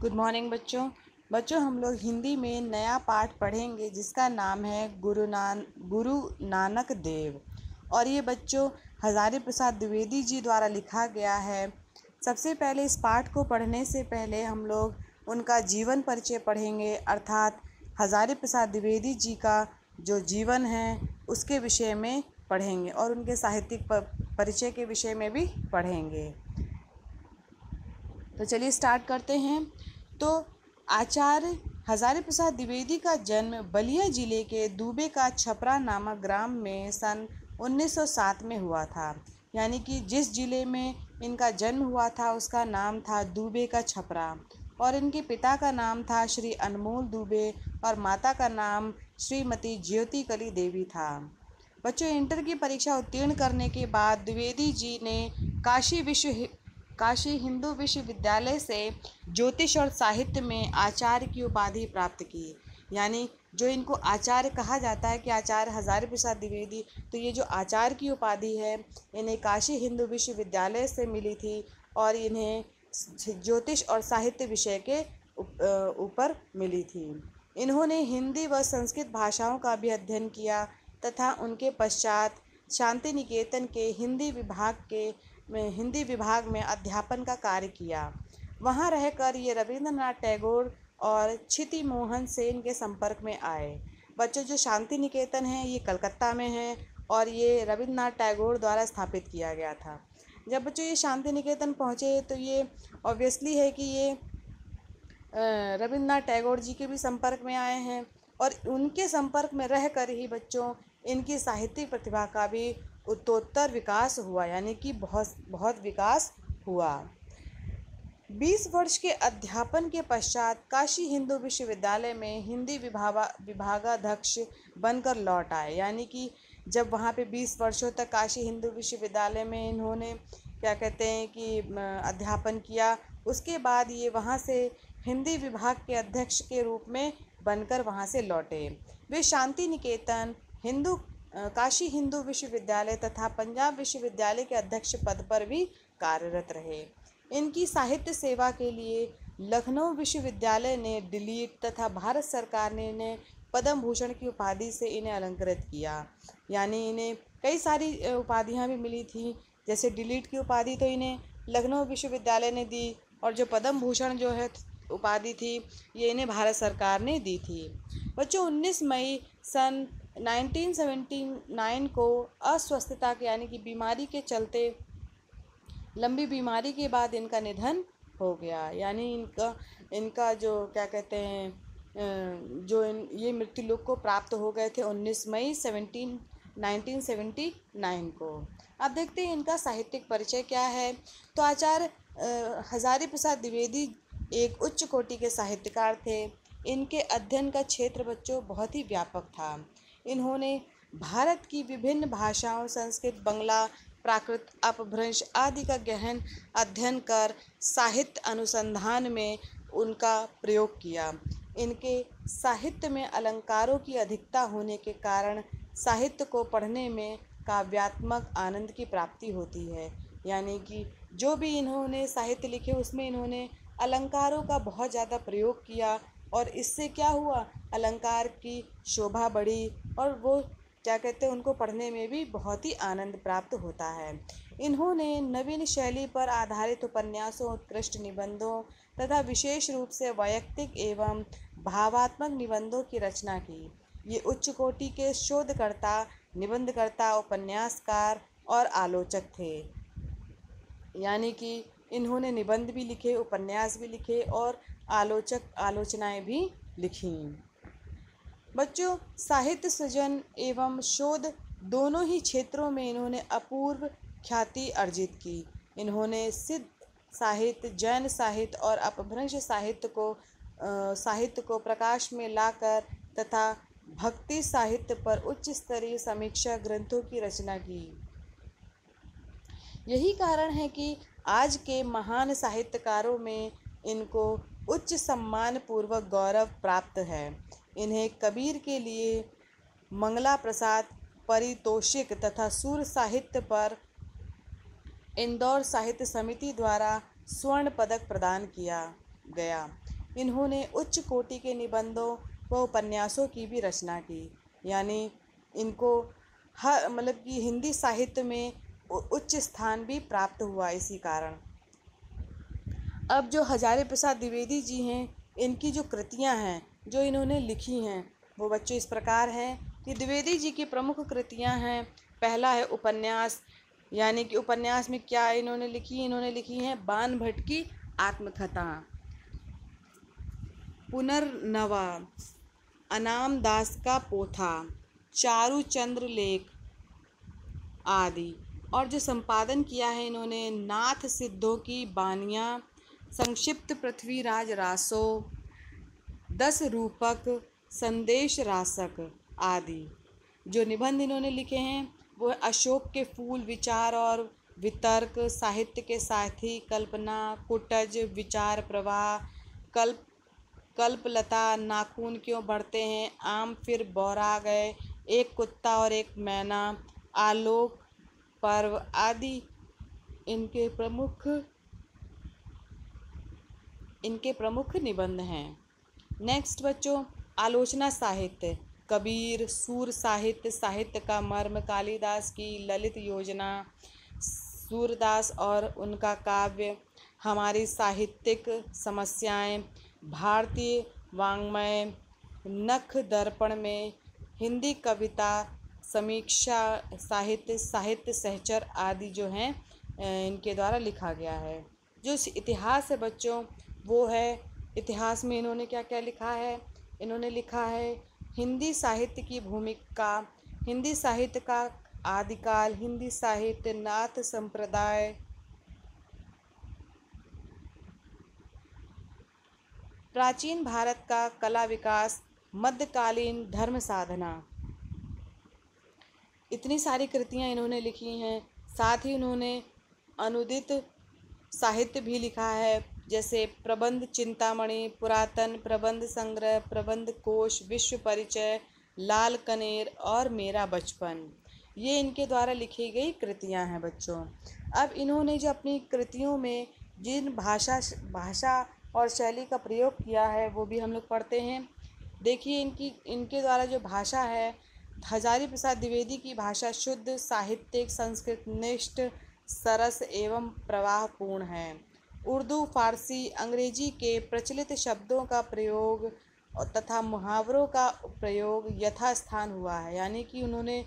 Good morning बच्चों। हम लोग हिंदी में नया पाठ पढ़ेंगे जिसका नाम है गुरु नानक देव। और ये बच्चों हज़ारी प्रसाद द्विवेदी जी द्वारा लिखा गया है। सबसे पहले इस पाठ को पढ़ने से पहले हम लोग उनका जीवन परिचय पढ़ेंगे, अर्थात हज़ारी प्रसाद द्विवेदी जी का जो जीवन है उसके विषय में पढ़ेंगे और उनके साहित्यिक परिचय के विषय में भी पढ़ेंगे। तो चलिए स्टार्ट करते हैं। तो आचार्य हज़ारी प्रसाद द्विवेदी का जन्म बलिया जिले के दूबे का छपरा नामक ग्राम में सन 1907 में हुआ था। यानी कि जिस जिले में इनका जन्म हुआ था उसका नाम था दूबे का छपरा, और इनके पिता का नाम था श्री अनमोल दूबे और माता का नाम श्रीमती ज्योति कली देवी था। बच्चों, इंटर की परीक्षा उत्तीर्ण करने के बाद द्विवेदी जी ने काशी हिंदू विश्वविद्यालय से ज्योतिष और साहित्य में आचार्य की उपाधि प्राप्त की। यानी जो इनको आचार्य कहा जाता है कि आचार्य हज़ारी प्रसाद द्विवेदी, तो ये जो आचार्य की उपाधि है इन्हें काशी हिंदू विश्वविद्यालय से मिली थी और इन्हें ज्योतिष और साहित्य विषय के ऊपर मिली थी। इन्होंने हिंदी व संस्कृत भाषाओं का भी अध्ययन किया तथा उनके पश्चात शांति निकेतन के हिंदी विभाग में अध्यापन का कार्य किया। वहां रहकर ये रविंद्रनाथ टैगोर और क्षिति मोहन सेन के संपर्क में आए। बच्चों, जो शांति निकेतन है ये कलकत्ता में है और ये रविंद्रनाथ टैगोर द्वारा स्थापित किया गया था। जब बच्चों ये शांति निकेतन पहुँचे तो ये ऑब्वियसली है कि ये रविंद्रनाथ टैगोर जी के भी संपर्क में आए हैं और उनके संपर्क में रहकर ही बच्चों इनकी साहित्यिक प्रतिभा का भी उत्तरोत्तर विकास हुआ, यानी कि बहुत विकास हुआ। 20 वर्ष के अध्यापन के पश्चात काशी हिंदू विश्वविद्यालय में हिंदी विभागाध्यक्ष बनकर लौट आए। यानी कि जब वहाँ पे 20 वर्षों तक काशी हिंदू विश्वविद्यालय में इन्होंने क्या कहते हैं कि अध्यापन किया, उसके बाद ये वहाँ से हिंदी विभाग के अध्यक्ष के रूप में बनकर वहाँ से लौटे। वे शांति निकेतन काशी हिंदू विश्वविद्यालय तथा पंजाब विश्वविद्यालय के अध्यक्ष पद पर भी कार्यरत रहे। इनकी साहित्य सेवा के लिए लखनऊ विश्वविद्यालय ने डिलीट तथा भारत सरकार ने इन्हें पद्म भूषण की उपाधि से इन्हें अलंकृत किया। यानी इन्हें कई सारी उपाधियां भी मिली थी, जैसे डिलीट की उपाधि तो इन्हें लखनऊ विश्वविद्यालय ने दी और जो पद्म भूषण जो है उपाधि थी ये इन्हें भारत सरकार ने दी थी। बच्चों, 19 मई सन 1979 को अस्वस्थता के यानी कि बीमारी के चलते लंबी बीमारी के बाद इनका निधन हो गया। यानी इनका जो क्या कहते हैं ये मृत्यु लोक को प्राप्त हो गए थे 19 मई 1979 को। अब देखते हैं इनका साहित्यिक परिचय क्या है। तो आचार्य हज़ारी प्रसाद द्विवेदी एक उच्च कोटि के साहित्यकार थे। इनके अध्ययन का क्षेत्र बच्चों बहुत ही व्यापक था। इन्होंने भारत की विभिन्न भाषाओं संस्कृत, बंगला, प्राकृत, अपभ्रंश आदि का गहन अध्ययन कर साहित्य अनुसंधान में उनका प्रयोग किया। इनके साहित्य में अलंकारों की अधिकता होने के कारण साहित्य को पढ़ने में काव्यात्मक आनंद की प्राप्ति होती है। यानी कि जो भी इन्होंने साहित्य लिखे उसमें इन्होंने अलंकारों का बहुत ज़्यादा प्रयोग किया और इससे क्या हुआ, अलंकार की शोभा बढ़ी और वो क्या कहते हैं उनको पढ़ने में भी बहुत ही आनंद प्राप्त होता है। इन्होंने नवीन शैली पर आधारित उपन्यासों, उत्कृष्ट निबंधों तथा विशेष रूप से वैयक्तिक एवं भावात्मक निबंधों की रचना की। ये उच्च कोटि के शोधकर्ता, निबंधकर्ता, उपन्यासकार और आलोचक थे। यानी कि इन्होंने निबंध भी लिखे, उपन्यास भी लिखे और आलोचनाएं भी लिखी। बच्चों, साहित्य सृजन एवं शोध दोनों ही क्षेत्रों में इन्होंने अपूर्व ख्याति अर्जित की। इन्होंने सिद्ध साहित्य, जैन साहित्य और अपभ्रंश साहित्य को प्रकाश में लाकर तथा भक्ति साहित्य पर उच्च स्तरीय समीक्षा ग्रंथों की रचना की। यही कारण है कि आज के महान साहित्यकारों में इनको उच्च सम्मान पूर्वक गौरव प्राप्त है। इन्हें कबीर के लिए मंगला प्रसाद पारितोषिक तथा सूर साहित्य पर इंदौर साहित्य समिति द्वारा स्वर्ण पदक प्रदान किया गया। इन्होंने उच्च कोटि के निबंधों व उपन्यासों की भी रचना की, यानी इनको हर मतलब कि हिंदी साहित्य में उच्च स्थान भी प्राप्त हुआ इसी कारण। अब जो हजारी प्रसाद द्विवेदी जी हैं, इनकी जो कृतियां हैं जो इन्होंने लिखी हैं वो बच्चों इस प्रकार हैं कि द्विवेदी जी की प्रमुख कृतियां हैं। पहला है उपन्यास, यानी कि उपन्यास में क्या इन्होंने लिखी हैं बाण भट्ट की आत्मकथा, पुनर्नवा, अनाम दास का पोथा, चारू चंद्र लेख आदि। और जो संपादन किया है इन्होंने नाथ सिद्धों की बानियाँ, संक्षिप्त पृथ्वीराज रासो, 10 रूपक, संदेश रासक आदि। जो निबंध इन्होंने लिखे हैं वो अशोक के फूल, विचार और वितर्क, साहित्य के साथी, कल्पना, कुटज, विचार प्रवाह, कल्पलता, नाखून क्यों बढ़ते हैं, आम फिर बौरा गए, एक कुत्ता और एक मैना, आलोक पर्व आदि इनके प्रमुख निबंध हैं। नेक्स्ट बच्चों, आलोचना साहित्य, कबीर, सूर साहित्य, साहित्य का मर्म, कालिदास की ललित योजना, सूरदास और उनका काव्य, हमारी साहित्यिक समस्याएं, भारतीय वाङ्मय, नख दर्पण में, हिंदी कविता समीक्षा साहित्य, साहित्य सहचर आदि जो हैं इनके द्वारा लिखा गया है। जो इतिहास है बच्चों वो है, इतिहास में इन्होंने क्या क्या लिखा है, इन्होंने लिखा है हिंदी साहित्य की भूमिका, हिंदी साहित्य का आदिकाल, हिंदी साहित्य, नाथ संप्रदाय, प्राचीन भारत का कला विकास, मध्यकालीन धर्म साधना। इतनी सारी कृतियाँ इन्होंने लिखी हैं। साथ ही उन्होंने अनुदित साहित्य भी लिखा है, जैसे प्रबंध चिंतामणि, पुरातन प्रबंध संग्रह, प्रबंध कोश, विश्व परिचय, लाल कनेर और मेरा बचपन। ये इनके द्वारा लिखी गई कृतियाँ हैं बच्चों। अब इन्होंने जो अपनी कृतियों में जिन भाषा और शैली का प्रयोग किया है वो भी हम लोग पढ़ते हैं। देखिए इनके द्वारा जो भाषा है, हजारी प्रसाद द्विवेदी की भाषा शुद्ध, साहित्यिक, संस्कृतनिष्ठ, सरस एवं प्रवाहपूर्ण है। उर्दू, फारसी, अंग्रेजी के प्रचलित शब्दों का प्रयोग तथा मुहावरों का प्रयोग यथास्थान हुआ है, यानी कि उन्होंने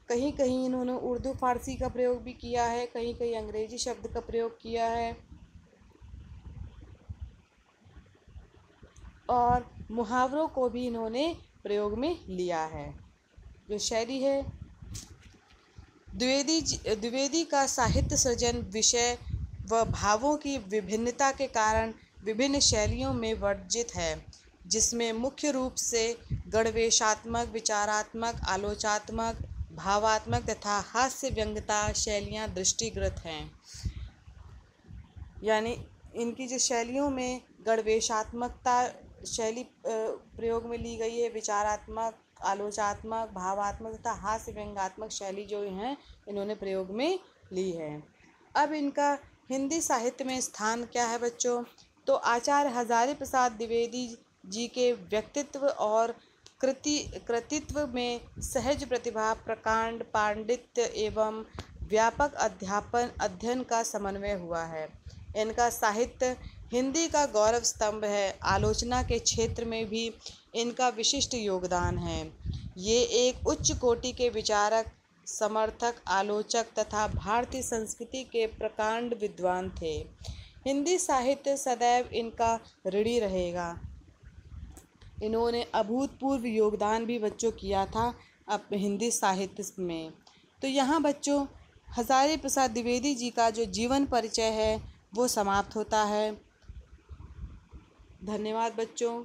कहीं कहीं इन्होंने उर्दू फारसी का प्रयोग भी किया है, कहीं कहीं अंग्रेजी शब्द का प्रयोग किया है और मुहावरों को भी इन्होंने प्रयोग में लिया है। जो शैली है, द्विवेदी का साहित्य सृजन विषय व भावों की विभिन्नता के कारण विभिन्न शैलियों में वर्जित है, जिसमें मुख्य रूप से गणवेशात्मक, विचारात्मक, आलोचनात्मक, भावात्मक तथा हास्य व्यंग्यता शैलियाँ दृष्टिगत हैं। यानी इनकी जो शैलियों में गणवेशात्मकता शैली प्रयोग में ली गई है, विचारात्मक, आलोचनात्मक, भावात्मक तथा हास्य व्यंग्यात्मक शैली जो हैं इन्होंने प्रयोग में ली है। अब इनका हिंदी साहित्य में स्थान क्या है बच्चों? तो आचार्य हजारी प्रसाद द्विवेदी जी के व्यक्तित्व और कृतित्व में सहज प्रतिभा, प्रकांड पांडित्य एवं व्यापक अध्ययन का समन्वय हुआ है। इनका साहित्य हिंदी का गौरव स्तंभ है। आलोचना के क्षेत्र में भी इनका विशिष्ट योगदान है। ये एक उच्च कोटि के विचारक, समर्थक, आलोचक तथा भारतीय संस्कृति के प्रकांड विद्वान थे। हिंदी साहित्य सदैव इनका ऋणी रहेगा। इन्होंने अभूतपूर्व योगदान भी बच्चों किया था अब हिंदी साहित्य में। तो यहाँ बच्चों हजारी प्रसाद द्विवेदी जी का जो जीवन परिचय है वो समाप्त होता है। धन्यवाद बच्चों।